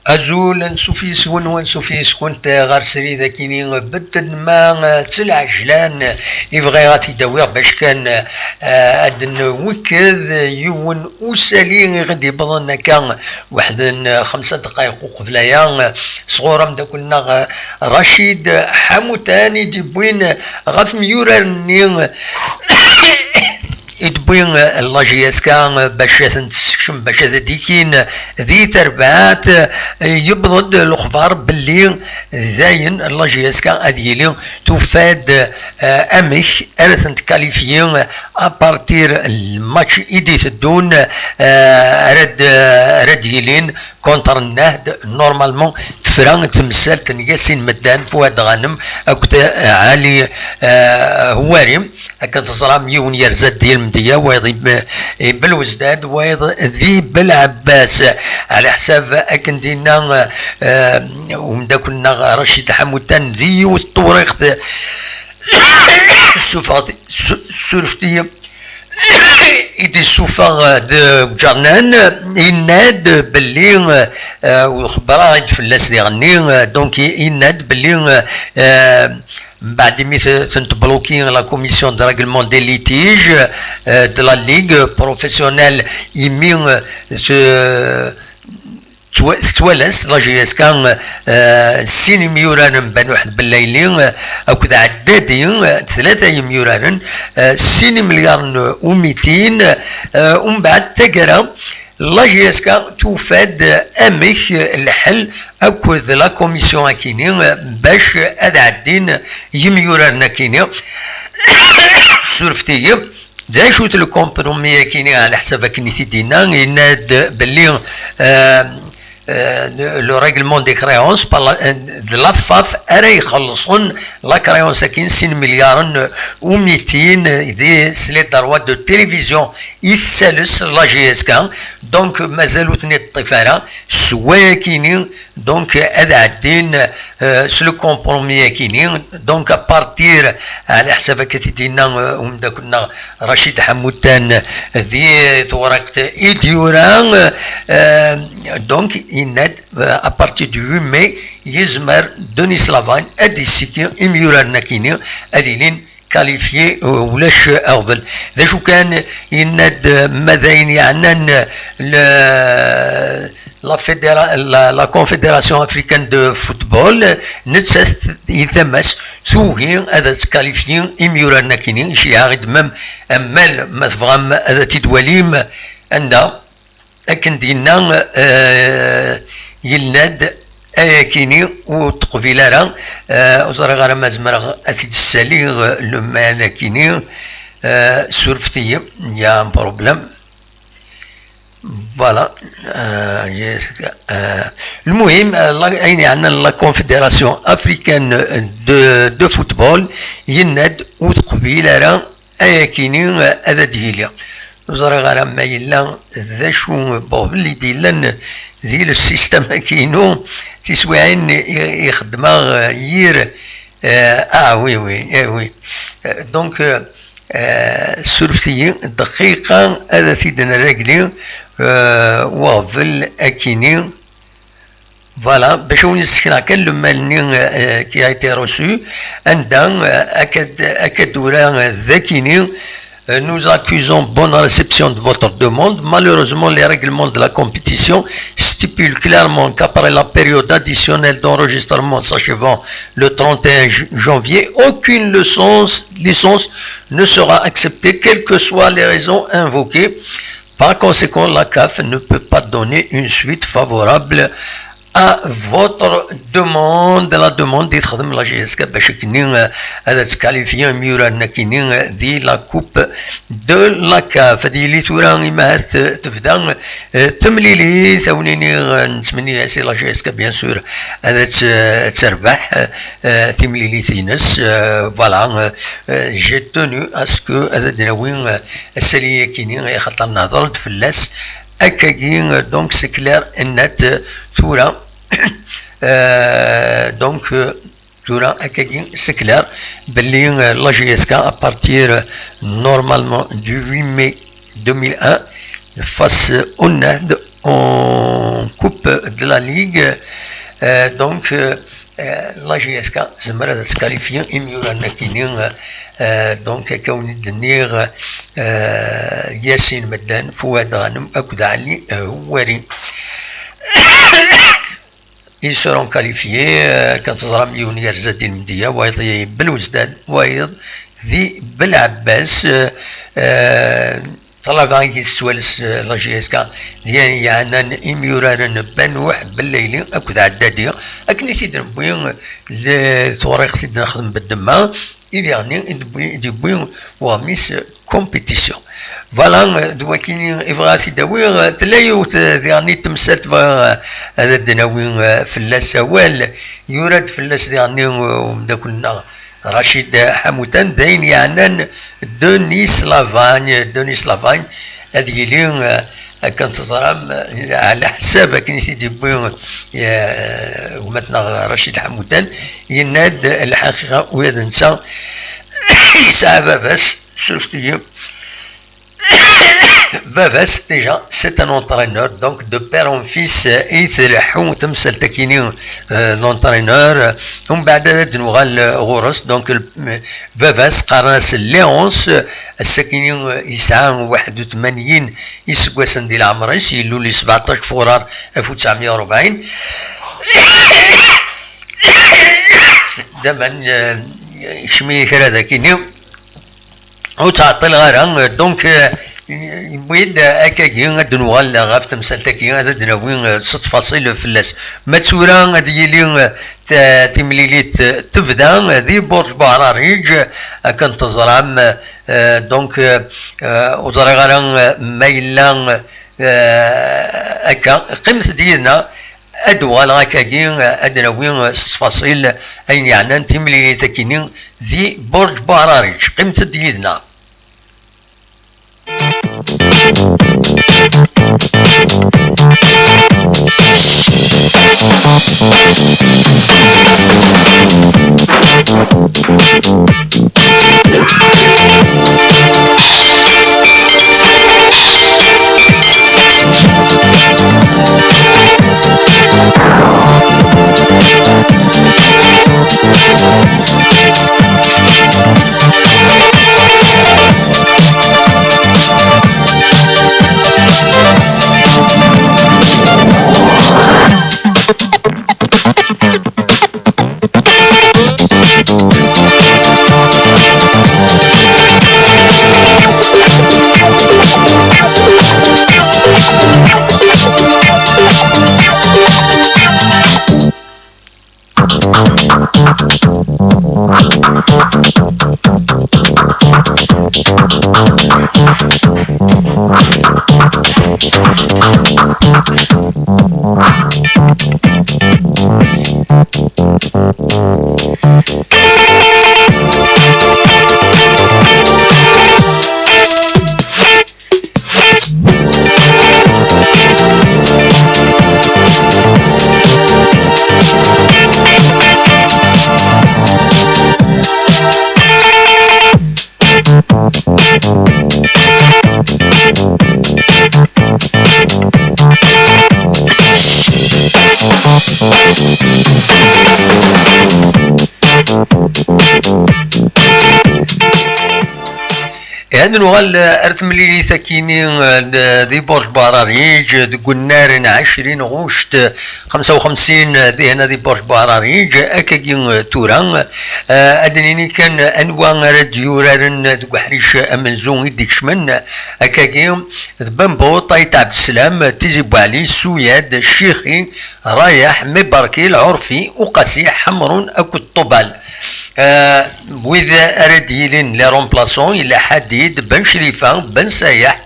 أزول سوفيسكون وسوفيسكون غار سريدا كيني بدد ما تلعجلان يبغي غاتي داوير باش كان أدن وكذ يون أسالي غادي بظن كان واحد 5 دقائق قبلايا صغورا مداكلنا رشيد حموتاني دي بوين غاف ميوراني يدبوين لا جي اس كا باش تنسكشم باش ديكين ذي تربات يبضد الاخبار باللي زاين لا جي اس كا اديلي تفاد اميخ ارثنت كاليفيين ابارتير الماتش ايديت الدون رد يلين كونتر النهد نورمالمون تفران تمثال تنقاسين مدان فؤاد غانم اكت عالي هواري هكا تصرا ميون يرزد ديال المدية ويضي بالوزداد ويضي بالعباس على حساب اكن دينا ومدا كنا رشيد حموتان ذي والطوريق سورفتي إدي سوفا جرنان يناد باللي وخبرا يتفلس لي غني دونك يناد باللي بعد مي تنتبلوكي لا كوميسيون دو ريغلمون دي ليتيج دو لا ليغ بروفيسيونيل يمين توالس لا جي اس كان سين ميوران بان واحد بالليلين اكد عدادين 3 ميوران 6 مليار و200 ومن بعد تقرا لا جي اس كا تفاد اميخ الحل اكد لا كوميسيون كينين باش ادعدين يميوران كينين سورفتي دا شوت الكومبرومي كينين على حساب كنيتي دينا يناد باللي le règlement des créances par de la FAF أري يخلصون لا créance كين 6 مليار و200 دي سلي دروات دو تلفزيون يتسلس لا جي اس كا دونك مازالو تني الطفالة سوا كينين دونك هذا عدين سلو كومبرومي كينين دونك ابارتير على حساب كتيدينا ومدا كنا رشيد حموتان ذي تورقت ايديوران دونك يناد ابارتير دو 8 ماي يزمر دونيس لافاغن ادي سيكي اميوران كينين اديلين كاليفيي ولاش افضل ذا شو كان يناد ماذاين يعنان la Confédération africaine de football نتسث يتمس ثوهي هذا تكاليفيين إميوران كينين شي عاقد مم أمال ما تفهم هذا تدوليم عندها لكن دينا يلناد كيني وتقفيلا وزرا غير ما زمر أتيت السالي لما كيني سورفتي يا بروبليم فوالا المهم يعني عندنا لا كونفدراسيون افريكان دو فوتبول يناد وتقبيل راه كاينين هذا ديالي وزرا غير ما يلا ذا شو بوب اللي ديلن زي السيستم كاينو تسويعين يخدم يير وي وي دونك سورفتي دقيقة هذا تيدنا راجلين وافل اكيني فوالا باش نسكنا كان لو مالني كي ايتي روسو عندها اكد ورا ذاكيني nous accusons bonne réception de votre demande. Malheureusement, les règlements de la compétition stipulent clairement qu'après la période additionnelle d'enregistrement s'achevant le 31 janvier, aucune licence ne sera acceptée, quelles que soient les raisons invoquées. Par conséquent, la CAF ne peut pas donner une suite favorable à votre demande. La demande d'être de la JSK باش qualifié ميورا كاينين دي لا كوب دو لا كاف دي اللي تورا ما تبدا تمليلي ثونيني نتمنى سي لا JSK بيان سور هذا تربح تمليلي تينس فوالا جي تونو اسكو هذا دناوين الساليه كاينين خاطر نهضر فلاس هكاكين دونك سي كلير النت تورا donc c'est clair la JSK à partir normalement du 8 mai 2001 face au NAD en coupe de la ligue donc la JSK زعما تكاليفيا يميورا كاينين دونك كون الدنيغ ياسين مدان فؤاد غانم اكد علي هواري ils seront qualifiés quand تضرب يونير زادي المدية وايض بالوزداد وايض ذي بالعباس طلب عندي السوالس لا JSK ديال يعني إميوران بنوح بالليلي أكد عدادية أكني تيدن بوين الطريق تيدن نخدم بالدماء يعني يدبوين وميس كومبيتيسيون فوالا دوا كاينين يبغى تداوي تلايوت يعني تمسات هذا الدناوين فلاس وال يورد فلاس يعني داكلنا رشيد حموتان داين يعني دونيس لافاgne هذه لي كانت تضرب على حساب كاين سيدي بوين ومتنا رشيد حموتان يناد الحقيقه وهذا نسى يسعى بس سورتو Vavas, déjà, c'est un entraîneur, donc de père en fils, l'entraîneur, donc Vavas, Qaras, Léonce, الساكنين يسعى 81 يسقسن ديال العمريس يلو لي 17 فبراير 1940 دابا شمي كرا ذاكيني وتعطي الغرام دونك يبيد هكاكي غادي نوغال غاف تمثالتاكي هذا دناوين 6 فاصل فلاس ما تورا غادي يلي تمليليت تبدا ذي برج بو عراريج كنتظرام دونك وزرا غالا مايلا هكا قيمة ديالنا أدوال هكاكي أدناوين 6 فاصل أين يعني تمليليت كاينين ذي برج بو عراريج قيمة ديالنا هذا نغال أرث مليلي ثكيني ذي بورج بو عراريج ذي قنار 20 غوشت 55 ذي هنا ذي بورج بو عراريج أكاكي توران أدنيني كان أنواع راديو رارن ذي قحريش أمنزون يديك شمن أكاكي ذبنبو طايت عبد السلام تيزي بوالي سوياد الشيخي رايح مباركي العرفي وقسيح حمرون أكو الطبال وإذا أراد يلين لي رومبلاسون إلا حديد بن شريفة بن سايح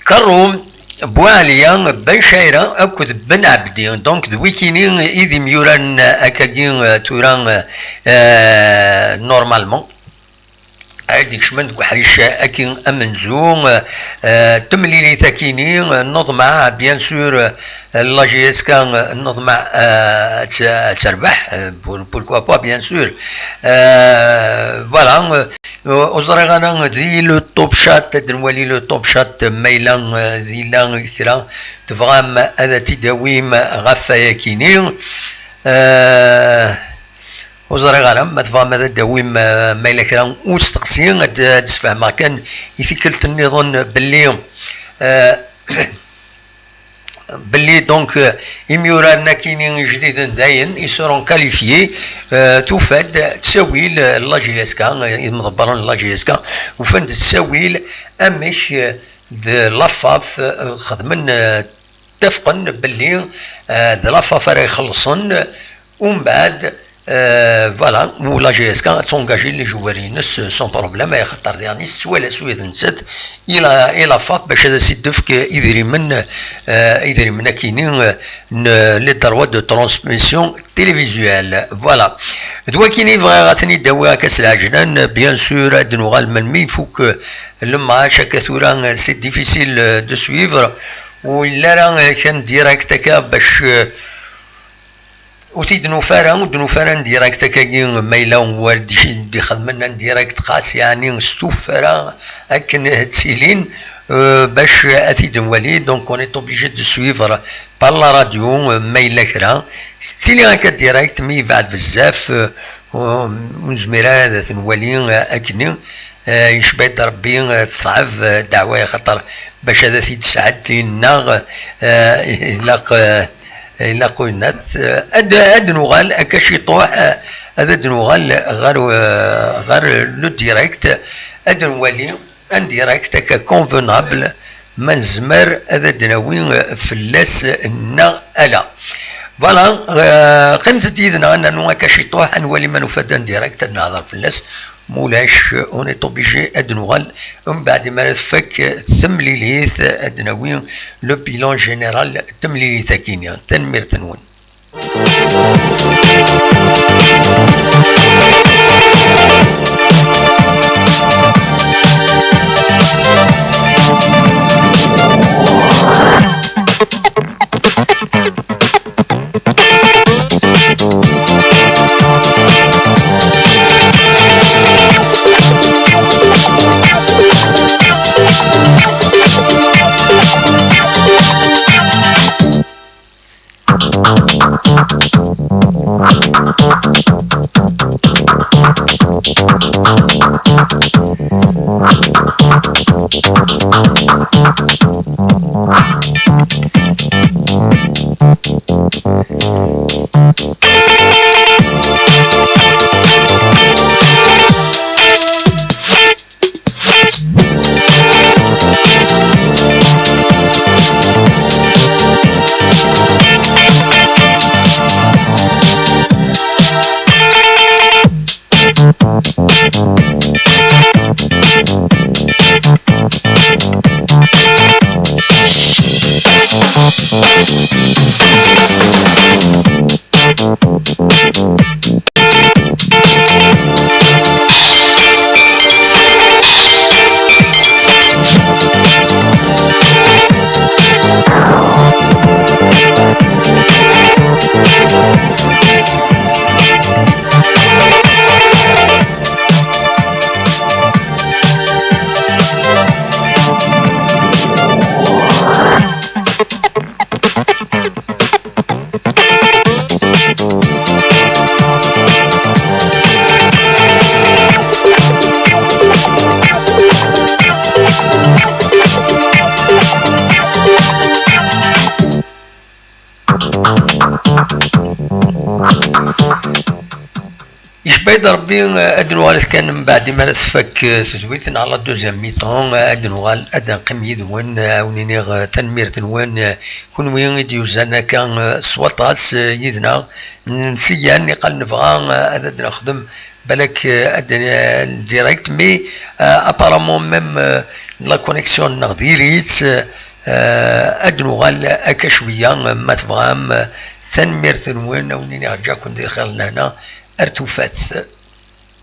كروم بواليا بن شايرة أكد بن عبدي دونك دويكينين إذي ميوران أكاكين توران نورمالمون هاديك شمن وحريش أكين أمنزون تمليلي ثاكيني نظمع بيان سور لا جي اس كان نظمع تربح بوركوا با بيان سور فوالا وزرغانا ذي لو توب شات دنولي لو توب شات ميلان ذي لان كثرا تفغام هذا تداويم غفايا كيني وزارة غرام ما تفهم هذا الدويم ما إلا كرا وستقسين تسفهم كان يفكرت النظام باللي دونك يميورانا كاينين جديد داين يسورون كاليفيي توفاد تساويل لا جي اس كا مضبرون لا جي اس كا وفند تساويل امش لافاف خدمن اتفقن باللي لافاف راه يخلصن ومن بعد فوالا و لا جي اس كا تونجاجي لي جوارينس سون بروبليم يخطر ديالني سوالا سويد نسات الى فاق باش هذا سي دفك يدري من كاينين لي دروا دو ترانسميسيون تيليفيزيوال فوالا دوا كاينين فغا غاتني داوها كاس العجلان بيان سور هاد نوغال من مي فوك لما هكا ثورا سي ديفيسيل دو سويفر ولا راه كان ديريكت هكا باش وتي دنوفارا ديريكت كاين مايلا والدي دي خدمنا ديريكت قاس يعني ستوفارا هكا تسيلين باش اتي دنولي دونك اون ايت اوبليجي دو سويفر بار لا راديو مايلا كرا ستيلي هكا ديريكت مي بعد بزاف ونزميرا هذا تنولي اكني يشبه ربي تصعب دعوه خاطر باش هذا في تسعد لنا إلا قلنا هاد نوغال أكاشي طوح هذا نوغال غير لو ديريكت هاد نولي ان ديريكت هكا كونفونابل ما نزمر هذا دناوي فلاس نا ألا فوالا قيمة تيدنا أنه أكاشي طوح نولي ما نفدان ديريكت نهضر فلاس مولاش اوني طوبيجي ادنوغال ومن بعد ما تفك ثمليليث ادناوي لو بيلون جينيرال تمليليث كينيا تنمير تنون يشبه ربي ادنوال كان من بعد ما تفك تدويت على دوزيام ميطون ادنوال ادن قم يدوان ونينيغ تنمير تنوان كون وين يديوزانا كان سواطاس يدنا نسيان قال نبغى ادنا نخدم بالك ادنا ديريكت مي ابارامون ميم لا كونيكسيون نغديريت ادنوال اكا شويه ما تبغام تنمير تنوان ونينيغ جا كون دير خير لهنا ارتوفات